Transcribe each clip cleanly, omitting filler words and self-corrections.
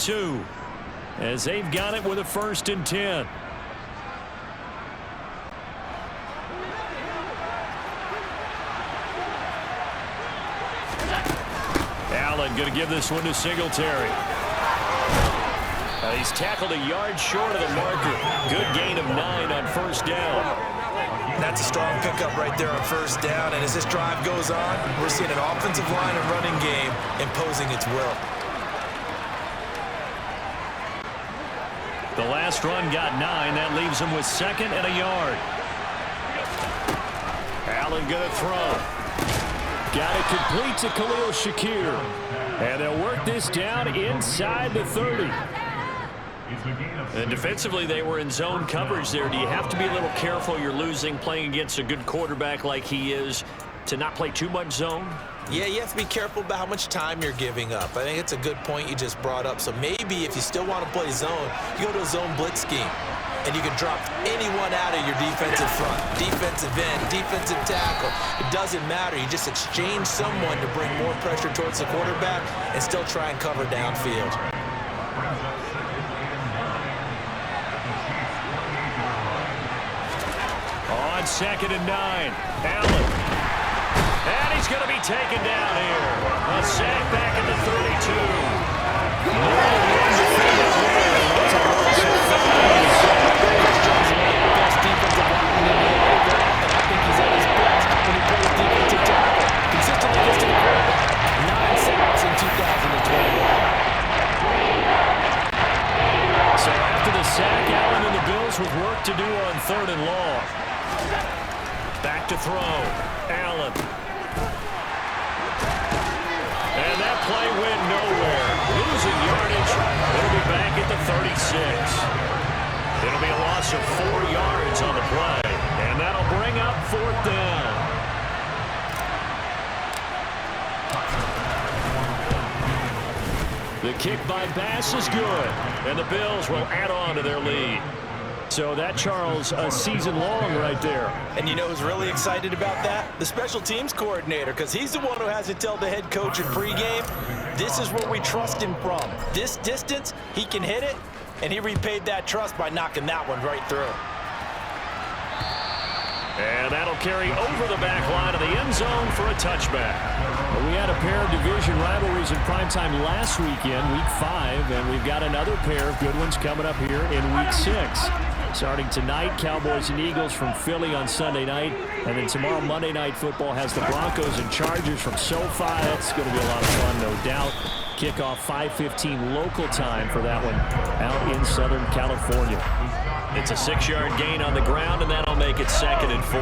2 as they've got it with a 1st and 10. Allen going to give this one to Singletary. He's tackled a yard short of the marker. Good gain of 9 on 1st down. That's a strong pickup right there on 1st down. And as this drive goes on, we're seeing an offensive line and running game imposing its will. The last run got 9. That leaves him with 2nd and a yard. Allen going to throw. Got it complete to Khalil Shakir. And they'll work this down inside the 30. And defensively, they were in zone coverage there. Do you have to be a little careful? You're losing playing against a good quarterback like he is to not play too much zone? Yeah, you have to be careful about how much time you're giving up. I think it's a good point you just brought up. So maybe if you still want to play zone, you go to a zone blitz scheme. And you can drop anyone out of your defensive front, defensive end, defensive tackle. It doesn't matter. You just exchange someone to bring more pressure towards the quarterback and still try and cover downfield. On 2nd and 9, Allen. And he's going to be taken down here. A sack back at the 32. Sack, Allen and the Bills with work to do on 3rd and long. Back to throw. Allen. And that play went nowhere. Losing yardage. It'll be back at the 36. It'll be a loss of 4 yards on the play. And that'll bring up 4th down. The kick by Bass is good, and the Bills will add on to their lead. So that, Charles, a season long right there. And you know who's really excited about that? The special teams coordinator, because he's the one who has to tell the head coach in pregame, this is what we trust him from. This distance, he can hit it, and he repaid that trust by knocking that one right through. And that'll carry over the back line of the end zone for a touchback. Well, we had a pair of division rivalries in primetime last weekend, Week 5, and we've got another pair of good ones coming up here in Week 6. Starting tonight, Cowboys and Eagles from Philly on Sunday night, and then tomorrow Monday Night Football has the Broncos and Chargers from SoFi. That's going to be a lot of fun, no doubt. Kickoff 5:15 local time for that one out in Southern California. It's a 6-yard gain on the ground, and that'll make it 2nd and 4.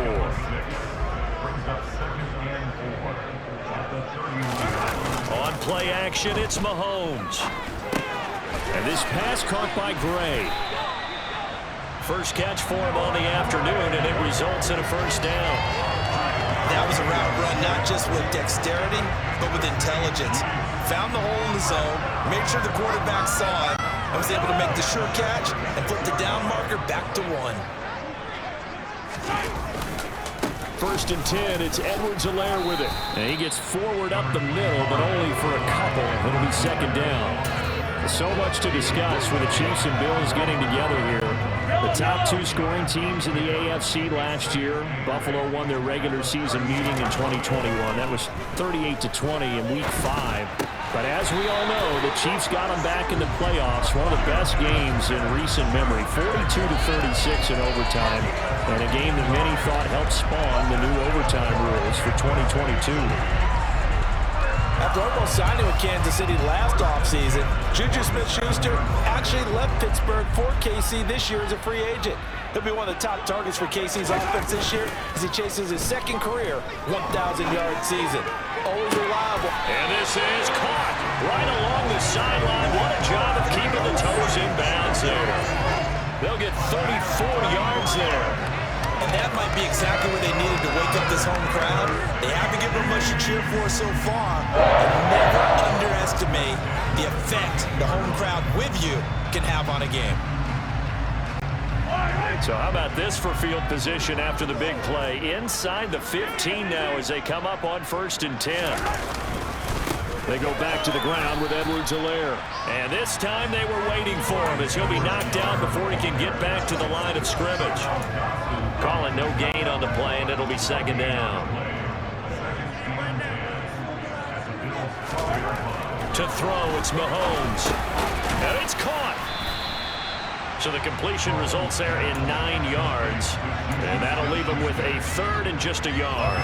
On play action, it's Mahomes. And this pass caught by Gray. First catch for him on the afternoon, and it results in a 1st down. That was a route run not just with dexterity, but with intelligence. Found the hole in the zone, made sure the quarterback saw it, and was able to make the sure catch and flip the down marker back to 1. 1st and 10, it's Edwards-Helaire with it. And he gets forward up the middle, but only for a couple. It'll be 2nd down. So much to discuss with the Chiefs and Bills getting together here. The top 2 scoring teams in the AFC last year. Buffalo won their regular season meeting in 2021. That was 38-20 in Week 5. But as we all know, the Chiefs got them back in the playoffs. One of the best games in recent memory. 42-36 in overtime. And a game that many thought helped spawn the new overtime rules for 2022. After almost signing with Kansas City last offseason, Juju Smith-Schuster actually left Pittsburgh for KC this year as a free agent. He'll be one of the top targets for KC's offense this year as he chases his 2nd career 1,000-yard season. Always reliable. And this is caught right along the sideline. What a job of keeping the toes in bounds there. They'll get 34 yards there. And that might be exactly what they needed to wake up this home crowd. They haven't given them much to cheer for so far. And never underestimate the effect the home crowd with you can have on a game. So how about this for field position after the big play? Inside the 15 now as they come up on 1st and 10. They go back to the ground with Edwards-Helaire. And this time they were waiting for him as he'll be knocked down before he can get back to the line of scrimmage. Calling no gain on the play, and it'll be second down. To throw, it's Mahomes. And it's caught. So the completion results there in 9 yards. And that'll leave him with a 3rd and just a yard.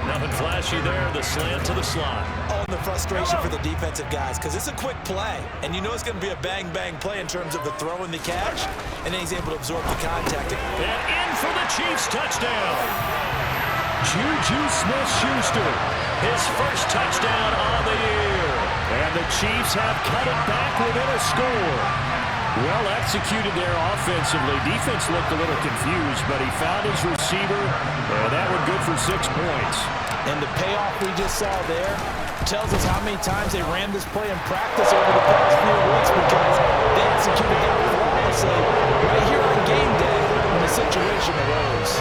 Nothing flashy there. The slant to the slot. Oh, and the frustration for the defensive guys, because it's a quick play. And you know it's going to be a bang-bang play in terms of the throw and the catch. And then he's able to absorb the contact. And in for the Chiefs touchdown. Juju Smith-Schuster. His first touchdown on the year. And the Chiefs have cut it back within a score. Well executed there offensively. Defense looked a little confused, but he found his receiver, and that one good for 6 points. And the payoff we just saw there tells us how many times they ran this play in practice over the past few weeks, because they executed that flawlessly right here on game day when the situation arose.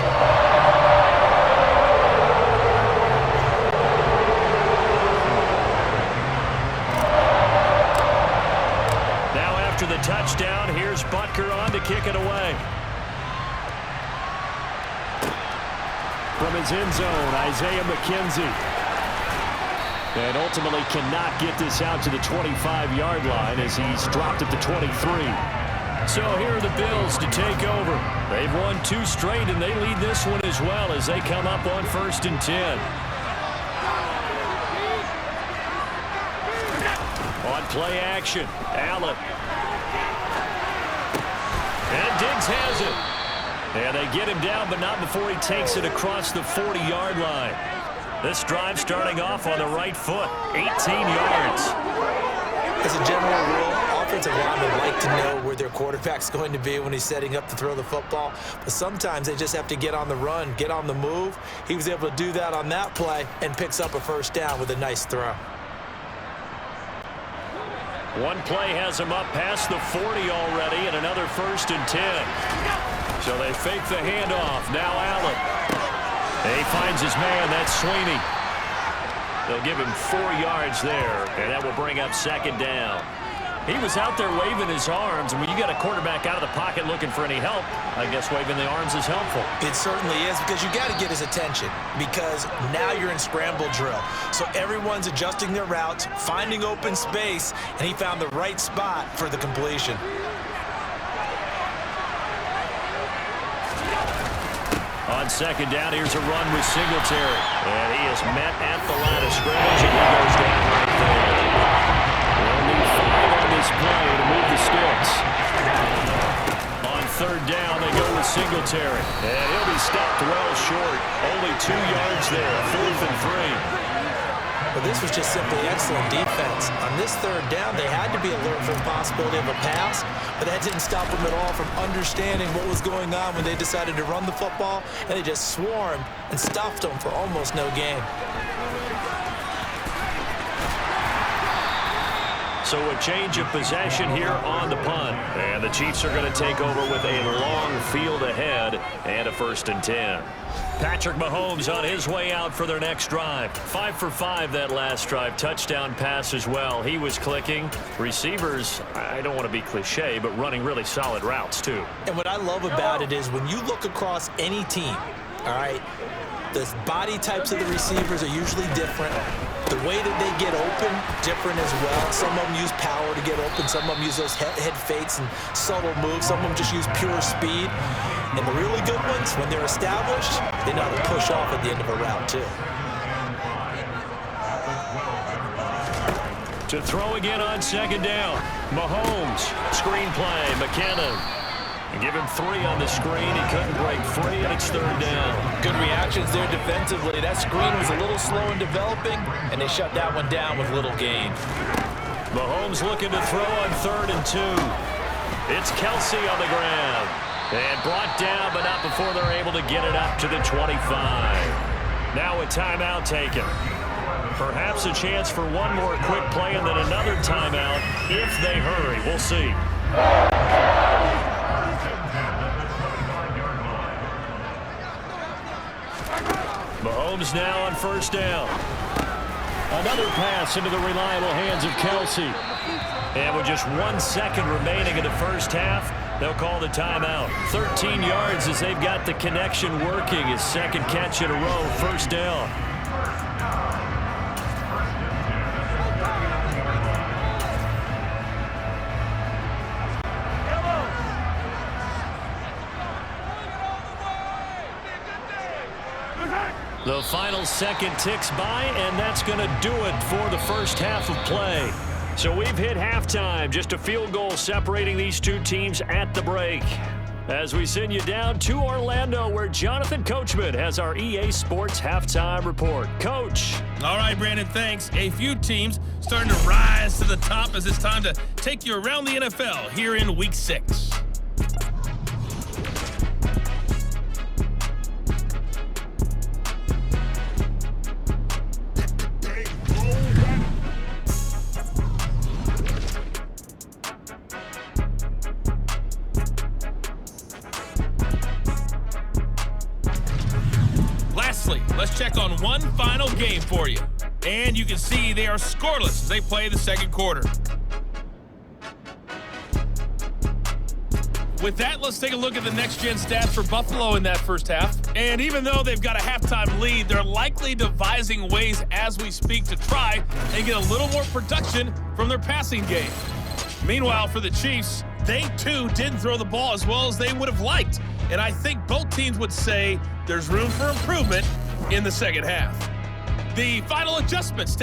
After the touchdown, here's Butker on to kick it away. From his end zone, Isaiah McKenzie. And ultimately cannot get this out to the 25-yard line as he's dropped at the 23. So here are the Bills to take over. They've won 2 straight, and they lead this one as well as they come up on 1st and 10. On play action, Allen. And Diggs has it. And they get him down, but not before he takes it across the 40-yard line. This drive starting off on the right foot, 18 yards. As a general rule, offensive linemen like to know where their quarterback's going to be when he's setting up to throw the football. But sometimes they just have to get on the run, get on the move. He was able to do that on that play and picks up a first down with a nice throw. One play has him up past the 40 already, and another 1st and 10. So they fake the handoff. Now Allen. And he finds his man. That's Sweeney. They'll give him 4 yards there, and that will bring up 2nd down. He was out there waving his arms, and when you got a quarterback out of the pocket looking for any help, I guess waving the arms is helpful. It certainly is, because you got to get his attention, because now you're in scramble drill. So everyone's adjusting their routes, finding open space, and he found the right spot for the completion. On 2nd down, here's a run with Singletary. And he is met at the line of scrimmage, and he goes down right there. They'll need 5 on this play to move the sticks. On 3rd down, they go with Singletary. And he'll be stopped well short. Only 2 yards there, 4th and 3. But this was just simply excellent defense. On this 3rd down, they had to be alert for the possibility of a pass, but that didn't stop them at all from understanding what was going on when they decided to run the football, and they just swarmed and stuffed them for almost no gain. So a change of possession here on the punt. And the Chiefs are going to take over with a long field ahead and a 1st and 10. Patrick Mahomes on his way out for their next drive. 5 for 5 that last drive. Touchdown pass as well. He was clicking. Receivers, I don't want to be cliche, but running really solid routes too. And what I love about it is when you look across any team, all right, the body types of the receivers are usually different. The way that they get open, different as well. Some of them use power to get open. Some of them use those head fakes and subtle moves. Some of them just use pure speed. And the really good ones, when they're established, they know how to push off at the end of a route, too. To throw again on 2nd down. Mahomes, screen play, McKinnon. Give him 3 on the screen. He couldn't break free, and it's 3rd down. Good reactions there defensively. That screen was a little slow in developing, and they shut that one down with little gain. Mahomes looking to throw on 3rd and 2. It's Kelsey on the ground. And brought down, but not before they're able to get it up to the 25. Now a timeout taken. Perhaps a chance for one more quick play and then another timeout if they hurry. We'll see. Mahomes now on 1st down. Another pass into the reliable hands of Kelsey. And with just 1 second remaining in the first half, they'll call the timeout. 13 yards as they've got the connection working. His second catch in a row, first down. The final second ticks by, and that's going to do it for the first half of play. So we've hit halftime, just a field goal separating these two teams at the break. As we send you down to Orlando, where Jonathan Coachman has our EA Sports halftime report. Coach. All right, Brandon, thanks. A few teams starting to rise to the top as it's time to take you around the NFL here in Week 6. Let's check on one final game for you. And you can see they are scoreless as they play the second quarter. With that, let's take a look at the next-gen stats for Buffalo in that first half. And even though they've got a halftime lead, they're likely devising ways as we speak to try and get a little more production from their passing game. Meanwhile, for the Chiefs, they too didn't throw the ball as well as they would have liked. And I think both teams would say there's room for improvement in the second half. The final adjustments